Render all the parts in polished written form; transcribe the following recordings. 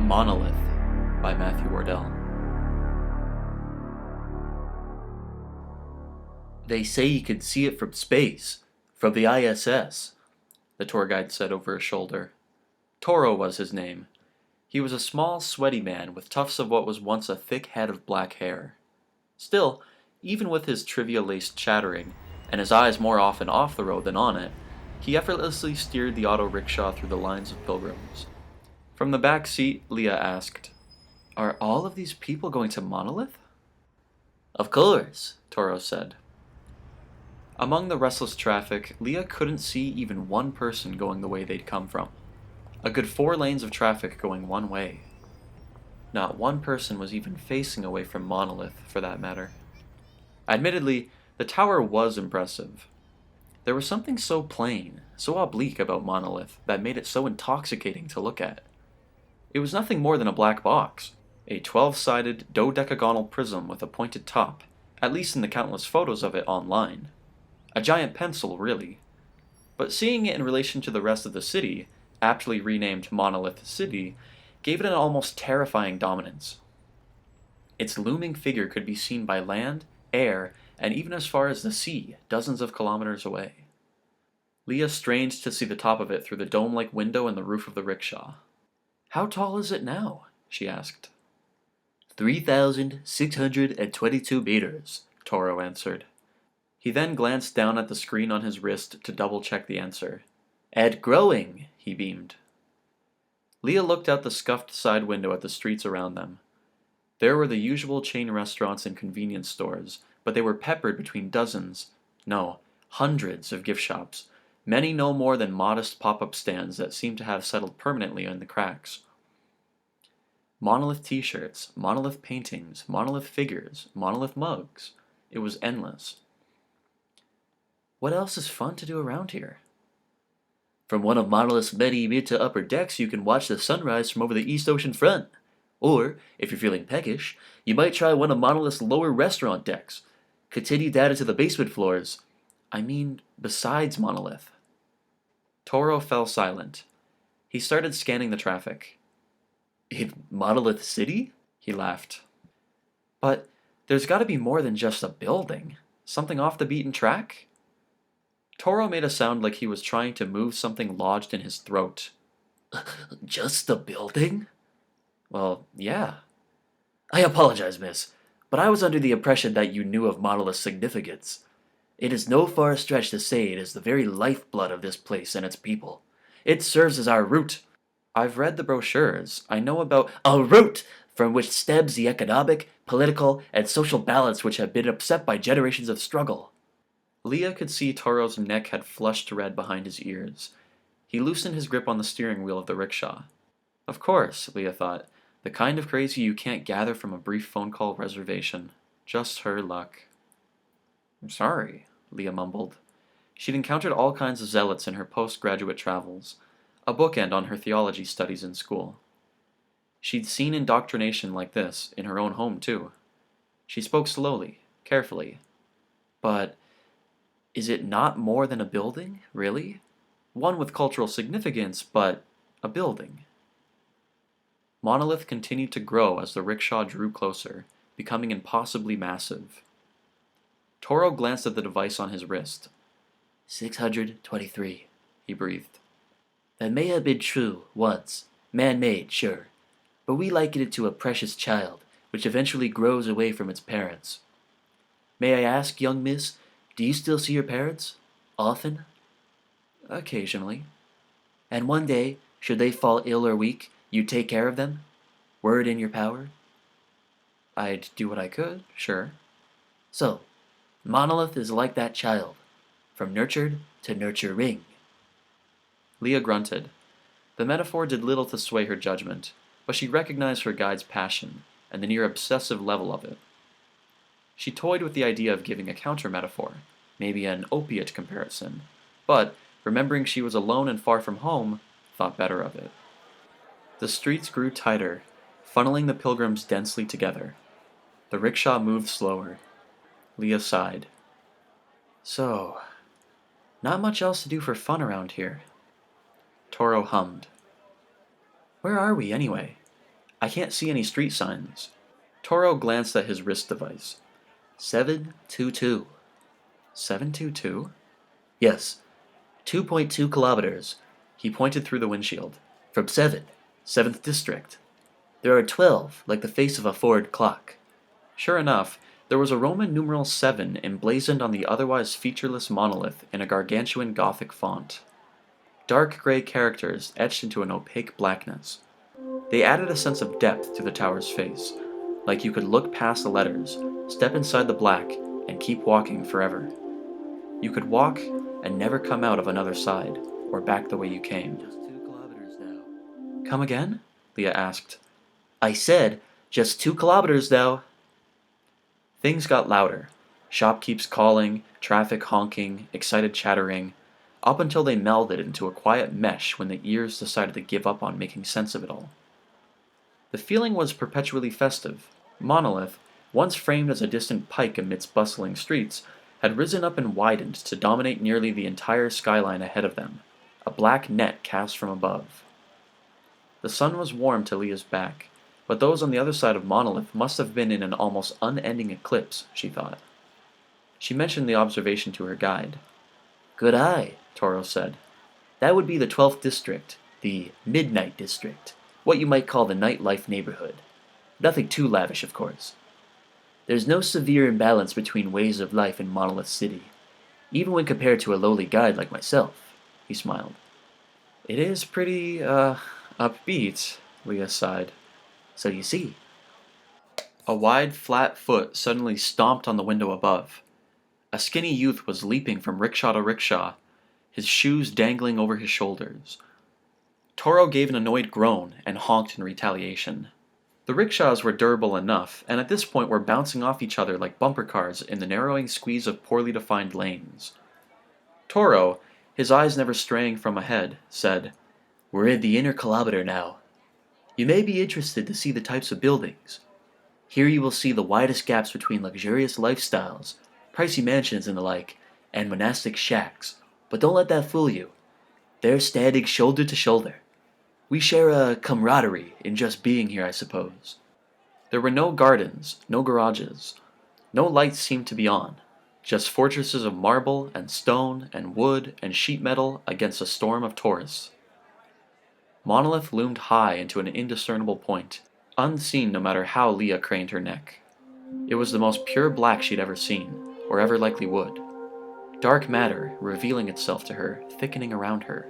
Monolith by Matthew Wardell. They say you can see it from space, from the ISS, the tour guide said over his shoulder. Toro was his name. He was a small, sweaty man with tufts of what was once a thick head of black hair. Still, even with his trivia-laced chattering, and his eyes more often off the road than on it, he effortlessly steered the auto rickshaw through the lines of pilgrims. From the back seat, Leah asked, "Are all of these people going to Monolith?" "Of course," Toro said. Among the restless traffic, Leah couldn't see even one person going the way they'd come from. A good 4 lanes of traffic going one way. Not one person was even facing away from Monolith, for that matter. Admittedly, the tower was impressive. There was something so plain, so oblique about Monolith that made it so intoxicating to look at. It was nothing more than a black box, a 12-sided dodecagonal prism with a pointed top, at least in the countless photos of it online. A giant pencil, really. But seeing it in relation to the rest of the city, aptly renamed Monolith City, gave it an almost terrifying dominance. Its looming figure could be seen by land, air, and even as far as the sea, dozens of kilometers away. Leah strained to see the top of it through the dome-like window in the roof of the rickshaw. "How tall is it now?" she asked. 3,622 meters, Toro answered. He then glanced down at the screen on his wrist to double-check the answer. "And growing," he beamed. Leah looked out the scuffed side window at the streets around them. There were the usual chain restaurants and convenience stores, but they were peppered between dozens, no, hundreds of gift shops, many no more than modest pop-up stands that seemed to have settled permanently in the cracks. Monolith t-shirts, monolith paintings, monolith figures, monolith mugs. It was endless. "What else is fun to do around here?" "From one of Monolith's many mid to upper decks you can watch the sunrise from over the East Ocean front. Or, if you're feeling peckish, you might try one of Monolith's lower restaurant decks. Continue down into the basement floors. I mean, besides Monolith." Toro fell silent. He started scanning the traffic. "In Monolith City?" he laughed. "But there's got to be more than just a building. Something off the beaten track?" Toro made a sound like he was trying to move something lodged in his throat. "Just a building?" "Well, yeah." "I apologize, miss, but I was under the impression that you knew of Monolith's significance. It is no far stretch to say it is the very lifeblood of this place and its people. It serves as our root." "I've read the brochures. I know about—" "A root from which stems the economic, political, and social balance which have been upset by generations of struggle." Leah could see Toro's neck had flushed red behind his ears. He loosened his grip on the steering wheel of the rickshaw. Of course, Leah thought, the kind of crazy you can't gather from a brief phone call reservation. Just her luck. "I'm sorry," Leah mumbled. She'd encountered all kinds of zealots in her postgraduate travels, a bookend on her theology studies in school. She'd seen indoctrination like this in her own home, too. She spoke slowly, carefully. "But is it not more than a building, really? One with cultural significance, but a building." Monolith continued to grow as the rickshaw drew closer, becoming impossibly massive. Toro glanced at the device on his wrist. 623, he breathed. "That may have been true, once. Man-made, sure. But we liken it to a precious child, which eventually grows away from its parents. May I ask, young miss, do you still see your parents? Often?" "Occasionally." "And one day, should they fall ill or weak, you'd take care of them? Were it in your power?" "I'd do what I could, sure." "So, Monolith is like that child, from nurtured to nurturing." Leah grunted. The metaphor did little to sway her judgment, but she recognized her guide's passion and the near obsessive level of it. She toyed with the idea of giving a counter-metaphor, maybe an opiate comparison, but, remembering she was alone and far from home, thought better of it. The streets grew tighter, funneling the pilgrims densely together. The rickshaw moved slower. Leah sighed. "So, not much else to do for fun around here." Toro hummed. "Where are we, anyway?" I can't see any street signs. Toro glanced at his wrist device. 722. 722? Yes, 2.2 kilometers. He pointed through the windshield. From 7, 7th District. There are 12, like the face of a Ford clock. Sure enough, there was a Roman numeral 7 emblazoned on the otherwise featureless monolith in a gargantuan Gothic font. Dark gray characters etched into an opaque blackness. They added a sense of depth to the tower's face, like you could look past the letters, step inside the black, and keep walking forever. You could walk and never come out of another side, or back the way you came. Just 2 kilometers now. Come again? Leah asked. I said, just 2 kilometers now. Things got louder. Shopkeepers calling, traffic honking, excited chattering, up until they melded into a quiet mesh when the ears decided to give up on making sense of it all. The feeling was perpetually festive. Monolith, once framed as a distant pike amidst bustling streets, had risen up and widened to dominate nearly the entire skyline ahead of them, a black net cast from above. The sun was warm to Leah's back, but those on the other side of Monolith must have been in an almost unending eclipse, she thought. She mentioned the observation to her guide. Good eye, Toro said. That would be the 12th District, the Midnight District, what you might call the nightlife neighborhood. Nothing too lavish, of course. There's no severe imbalance between ways of life in Monolith City, even when compared to a lowly guide like myself, he smiled. It is pretty, upbeat, Leah sighed. So you see. A wide, flat foot suddenly stomped on the window above. A skinny youth was leaping from rickshaw to rickshaw, his shoes dangling over his shoulders. Toro gave an annoyed groan and honked in retaliation. The rickshaws were durable enough, and at this point were bouncing off each other like bumper cars in the narrowing squeeze of poorly defined lanes. Toro, his eyes never straying from ahead, said, We're in the inner kilometer now. You may be interested to see the types of buildings. Here you will see the widest gaps between luxurious lifestyles, pricey mansions and the like, and monastic shacks, but don't let that fool you. They're standing shoulder to shoulder. We share a camaraderie in just being here, I suppose. There were no gardens, no garages. No lights seemed to be on, just fortresses of marble and stone and wood and sheet metal against a storm of tourists. Monolith loomed high into an indiscernible point, unseen no matter how Leah craned her neck. It was the most pure black she'd ever seen, or ever likely would. Dark matter revealing itself to her, thickening around her,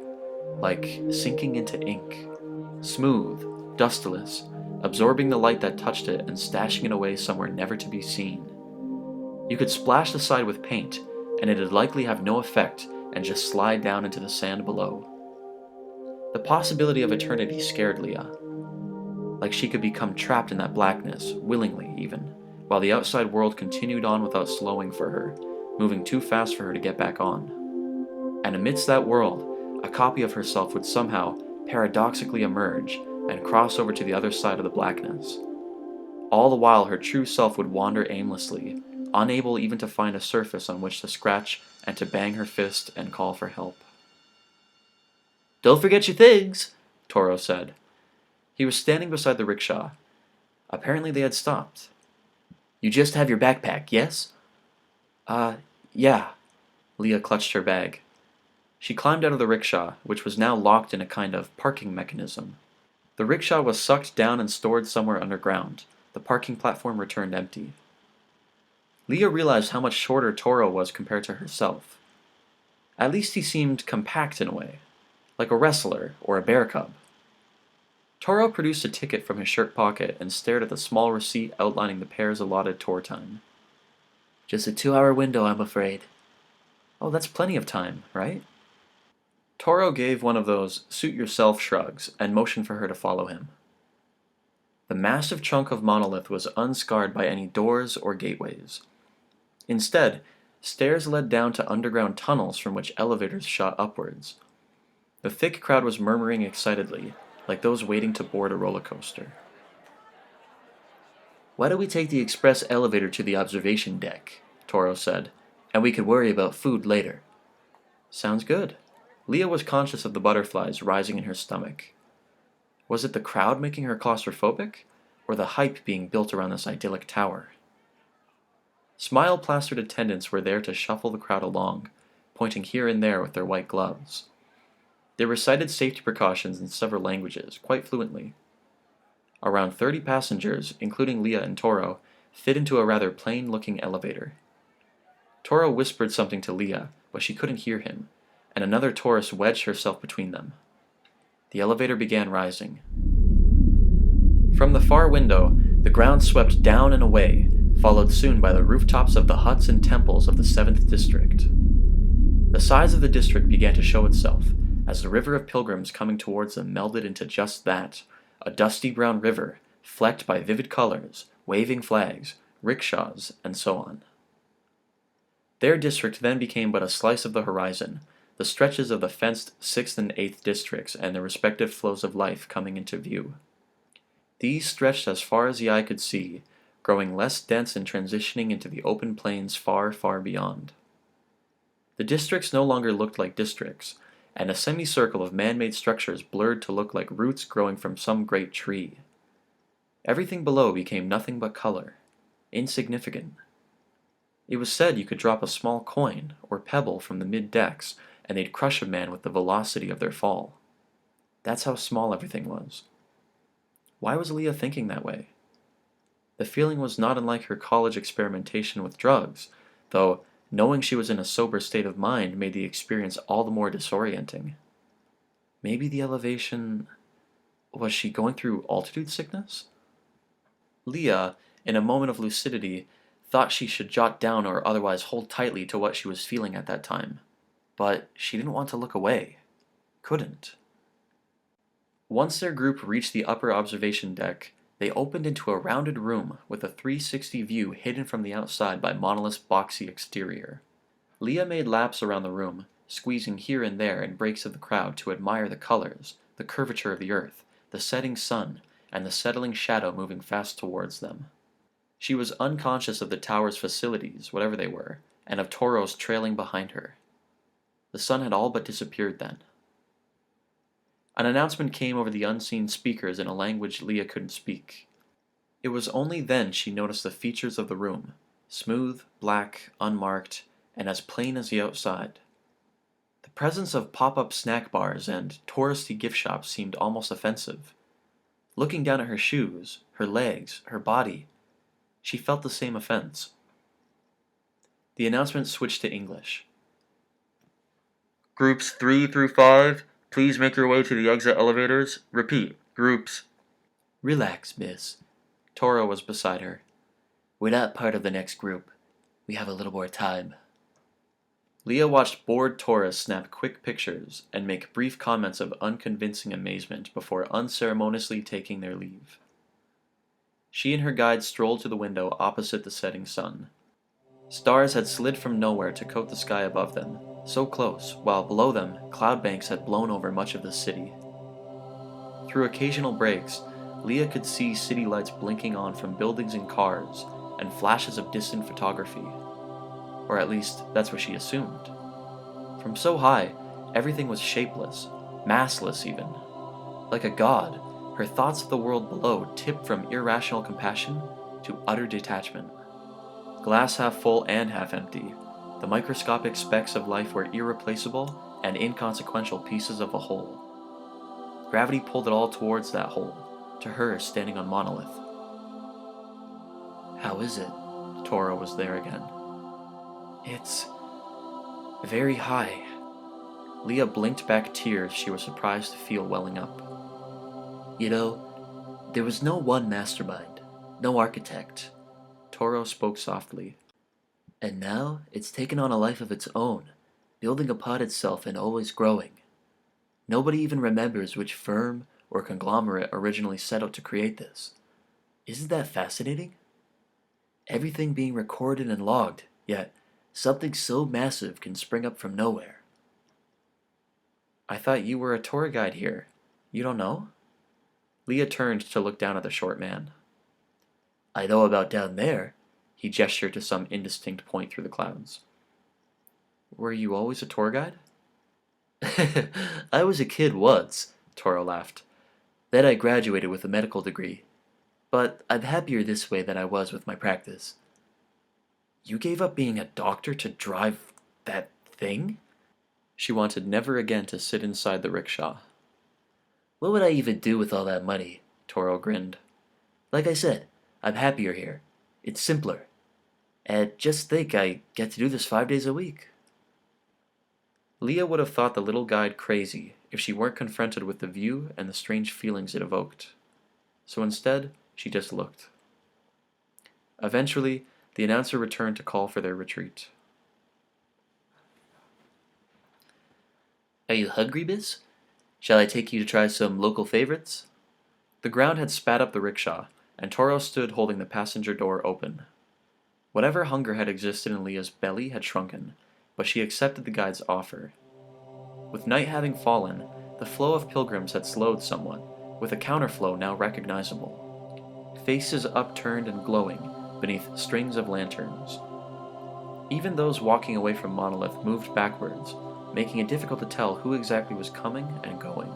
like sinking into ink. Smooth, dustless, absorbing the light that touched it and stashing it away somewhere never to be seen. You could splash the side with paint, and it'd likely have no effect and just slide down into the sand below. The possibility of eternity scared Leah. Like she could become trapped in that blackness, willingly even, while the outside world continued on without slowing for her, moving too fast for her to get back on. And amidst that world, a copy of herself would somehow, paradoxically emerge and cross over to the other side of the blackness. All the while her true self would wander aimlessly, unable even to find a surface on which to scratch and to bang her fist and call for help. Don't forget your things, Toro said. He was standing beside the rickshaw. Apparently they had stopped. You just have your backpack, yes? Yeah. Leah clutched her bag. She climbed out of the rickshaw, which was now locked in a kind of parking mechanism. The rickshaw was sucked down and stored somewhere underground. The parking platform returned empty. Leah realized how much shorter Toro was compared to herself. At least he seemed compact in a way, like a wrestler or a bear cub. Toro produced a ticket from his shirt pocket and stared at the small receipt outlining the pair's allotted tour time. Just a 2-hour window, I'm afraid. Oh, that's plenty of time, right? Toro gave one of those suit-yourself shrugs and motioned for her to follow him. The massive chunk of Monolith was unscarred by any doors or gateways. Instead, stairs led down to underground tunnels from which elevators shot upwards. The thick crowd was murmuring excitedly, like those waiting to board a roller coaster. Why don't we take the express elevator to the observation deck, Toro said, and we could worry about food later. Sounds good. Leah was conscious of the butterflies rising in her stomach. Was it the crowd making her claustrophobic? or the hype being built around this idyllic tower. Smile-plastered attendants were there to shuffle the crowd along, pointing here and there with their white gloves. They recited safety precautions in several languages, quite fluently. Around 30 passengers, including Leah and Toro, fit into a rather plain-looking elevator. Toro whispered something to Leah, but she couldn't hear him, and another tourist wedged herself between them. The elevator began rising. From the far window, the ground swept down and away, followed soon by the rooftops of the huts and temples of the 7th District. The size of the district began to show itself, as the river of pilgrims coming towards them melded into just that, a dusty brown river, flecked by vivid colors, waving flags, rickshaws, and so on. Their district then became but a slice of the horizon, the stretches of the fenced 6th and 8th districts and their respective flows of life coming into view. These stretched as far as the eye could see, growing less dense and transitioning into the open plains far, far beyond. The districts no longer looked like districts, and a semicircle of man-made structures blurred to look like roots growing from some great tree. Everything below became nothing but color, insignificant. It was said you could drop a small coin or pebble from the mid-decks, and they'd crush a man with the velocity of their fall. That's how small everything was. Why was Leah thinking that way? The feeling was not unlike her college experimentation with drugs, though knowing she was in a sober state of mind made the experience all the more disorienting. Maybe the elevation... Was she going through altitude sickness? Leah, in a moment of lucidity, thought she should jot down or otherwise hold tightly to what she was feeling at that time. But she didn't want to look away. Couldn't. Once their group reached the upper observation deck, they opened into a rounded room with a 360 view hidden from the outside by Monolith's boxy exterior. Leah made laps around the room, squeezing here and there in breaks of the crowd to admire the colors, the curvature of the earth, the setting sun, and the settling shadow moving fast towards them. She was unconscious of the tower's facilities, whatever they were, and of Toro's trailing behind her. The sun had all but disappeared then. An announcement came over the unseen speakers in a language Leah couldn't speak. It was only then she noticed the features of the room, smooth, black, unmarked, and as plain as the outside. The presence of pop-up snack bars and touristy gift shops seemed almost offensive. Looking down at her shoes, her legs, her body, she felt the same offense. The announcement switched to English. Groups 3 through 5, please make your way to the exit elevators. Repeat, groups. Relax, miss. Toro was beside her. We're not part of the next group. We have a little more time. Leah watched bored tourists snap quick pictures and make brief comments of unconvincing amazement before unceremoniously taking their leave. She and her guide strolled to the window opposite the setting sun. Stars had slid from nowhere to coat the sky above them, so close, while below them, cloud banks had blown over much of the city. Through occasional breaks, Leah could see city lights blinking on from buildings and cars, and flashes of distant photography. Or at least, that's what she assumed. From so high, everything was shapeless, massless even. Like a god, her thoughts of the world below tipped from irrational compassion to utter detachment. Glass half full and half empty, the microscopic specks of life were irreplaceable and inconsequential pieces of a whole. Gravity pulled it all towards that whole, to her standing on Monolith. How is it? Toro was there again. It's very high. Leah blinked back tears she was surprised to feel welling up. You know, there was no one mastermind, no architect. Toro spoke softly. And now it's taken on a life of its own, building upon itself and always growing. Nobody even remembers which firm or conglomerate originally set out to create this. Isn't that fascinating? Everything being recorded and logged, yet something so massive can spring up from nowhere. I thought you were a tour guide here. You don't know? Leah turned to look down at the short man. I know about down there. He gestured to some indistinct point through the clouds. Were you always a tour guide? I was a kid once, Toro laughed. Then I graduated with a medical degree. but I'm happier this way than I was with my practice. You gave up being a doctor to drive that thing? She wanted never again to sit inside the rickshaw. What would I even do with all that money? Toro grinned. Like I said, I'm happier here. It's simpler. And just think I get to do this 5 days a week. Leah would have thought the little guide crazy if she weren't confronted with the view and the strange feelings it evoked. So instead, she just looked. Eventually, the announcer returned to call for their retreat. Are you hungry, miss? Shall I take you to try some local favorites? The ground had spat up the rickshaw, and Toro stood holding the passenger door open. Whatever hunger had existed in Leah's belly had shrunken, but she accepted the guide's offer. With night having fallen, the flow of pilgrims had slowed somewhat, with a counterflow now recognizable. Faces upturned and glowing beneath strings of lanterns. Even those walking away from Monolith moved backwards, making it difficult to tell who exactly was coming and going.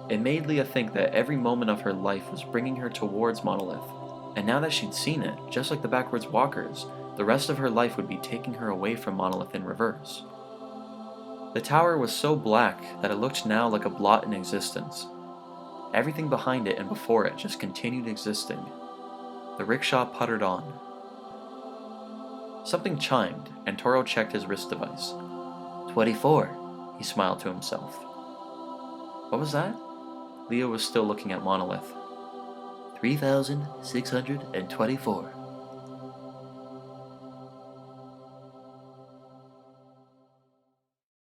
It made Leah think that every moment of her life was bringing her towards Monolith, and now that she'd seen it, just like the backwards walkers, the rest of her life would be taking her away from Monolith in reverse. The tower was so black that it looked now like a blot in existence. Everything behind it and before it just continued existing. The rickshaw puttered on. Something chimed, and Toro checked his wrist device. 24, he smiled to himself. What was that? Leah was still looking at Monolith. 3,624.